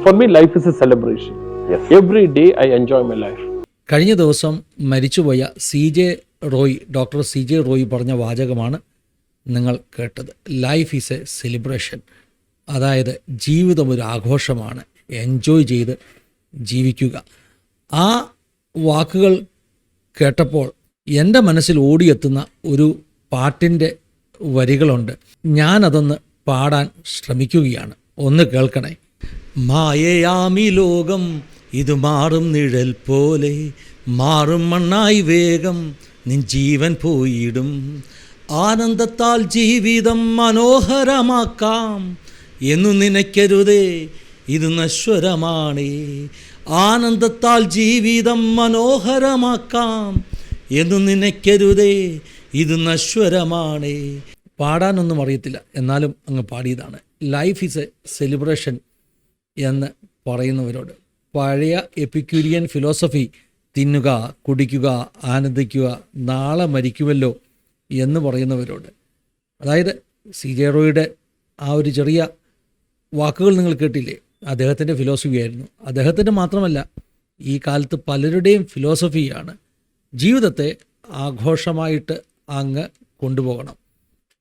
For me, life is a celebration. Yes. Every day I enjoy my life. കഴിഞ്ഞ ദിവസം മരിച്ചുപോയ doctor C J Roy പറഞ്ഞ വാചകമാണ് നിങ്ങൾ കേട്ടത്. Life is a celebration. അതായത് ജീവിതം ഒരു ആഘോഷമാണ്, എൻജോയ് ചെയ്ത് ജീവിക്കുക. ആ വാക്കുകൾ കേട്ടപ്പോൾ എൻ്റെ മനസ്സിൽ ഓടിയെത്തുന്ന ഒരു പാട്ടിൻ്റെ വരികളുണ്ട്. ഞാനതൊന്ന് പാടാൻ ശ്രമിക്കുകയാണ്, ഒന്ന് കേൾക്കണേ. മായയാമി ലോകം ഇത് മാറും നിഴൽ പോലെ, മാറും മണ്ണായി വേഗം നിൻ ജീവൻ പോയിടും. ആനന്ദത്താൽ ജീവിതം മനോഹരമാക്കാം എന്നു നനയ്ക്കരുതേ, ഇത് നശ്വരമാണേ. ആനന്ദത്താൽ ജീവിതം മനോഹരമാക്കാം എന്നു നനയ്ക്കരുതേ, ഇത് നശ്വരമാണേ. പാടാനൊന്നും അറിയത്തില്ല, എന്നാലും അങ്ങ് പാടിയതാണ്. ലൈഫ് ഈസ് എ സെലിബ്രേഷൻ എന്ന് പറയുന്നവരോട്, പഴയ എപ്പിക്യൂരിയൻ ഫിലോസഫി, തിന്നുക, കുടിക്കുക, ആനന്ദിക്കുക, നാളെ മരിക്കുമല്ലോ എന്ന് പറയുന്നവരോട്, അതായത് സി ജെ റോയുടെ ആ ഒരു ചെറിയ വാക്കുകൾ നിങ്ങൾ കേട്ടില്ലേ, അദ്ദേഹത്തിൻ്റെ ഫിലോസഫി ആയിരുന്നു. അദ്ദേഹത്തിൻ്റെ മാത്രമല്ല, ഈ കാലത്ത് പലരുടെയും ഫിലോസഫിയാണ്. ജീവിതത്തെ ആഘോഷമായിട്ട് അങ്ങ് കൊണ്ടുപോകണം.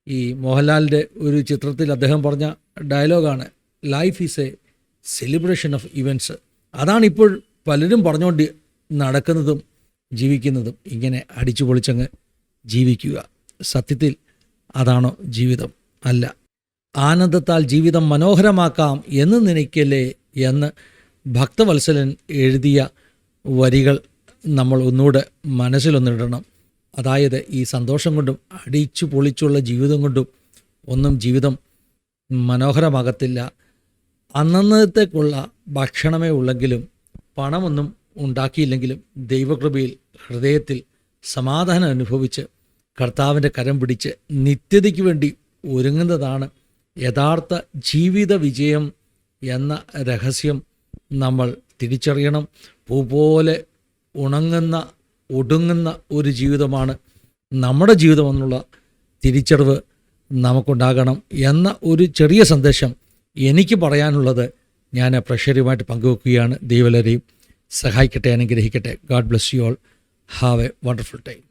ഈ മോഹൻലാലിൻ്റെ ഒരു ചിത്രത്തിൽ അദ്ദേഹം പറഞ്ഞ ഡയലോഗാണ്, life is a celebration of events. അതാണിപ്പോൾ പലരും പറഞ്ഞുകൊണ്ട് നടക്കുന്നതും ജീവിക്കുന്നതും. ഇങ്ങനെ അടിച്ചു പൊളിച്ചങ്ങ് ജീവിക്കുക. സത്യത്തിൽ അതാണോ ജീവിതം? അല്ല. ആനന്ദത്താൽ ജീവിതം മനോഹരമാക്കാം എന്ന് നനയ്ക്കല്ലേ എന്ന് ഭക്തവത്സലൻ എഴുതിയ വരികൾ നമ്മൾ ഒന്നുകൂടെ മനസ്സിലൊന്നിടണം. അതായത് ഈ സന്തോഷം കൊണ്ടും അടിച്ചു പൊളിച്ചുള്ള ജീവിതം കൊണ്ടും ഒന്നും ജീവിതം മനോഹരമാകത്തില്ല. അന്നന്നത്തേക്കുള്ള ഭക്ഷണമേ ഉള്ളെങ്കിലും, പണമൊന്നും ഉണ്ടാക്കിയില്ലെങ്കിലും, ദൈവകൃപയിൽ ഹൃദയത്തിൽ സമാധാനം അനുഭവിച്ച് കർത്താവിൻ്റെ കരം പിടിച്ച് നിത്യതയ്ക്ക് വേണ്ടി ഒരുങ്ങുന്നതാണ് യഥാർത്ഥ ജീവിത വിജയം എന്ന രഹസ്യം നമ്മൾ തിരിച്ചറിയണം. പൂ പോലെ ഉണങ്ങുന്ന ഒടുങ്ങുന്ന ഒരു ജീവിതമാണ് നമ്മുടെ ജീവിതം എന്നുള്ള തിരിച്ചറിവ് നമുക്കുണ്ടാകണം എന്ന ഒരു ചെറിയ സന്ദേശം എനിക്ക് പറയാനുള്ളത് ഞാൻ പ്രേക്ഷകരുമായിട്ട് പങ്കുവെക്കുകയാണ്. ദൈവം എല്ലാവരെയും സഹായിക്കട്ടെ, അനുഗ്രഹിക്കട്ടെ. God bless you all. Have A wonderful time.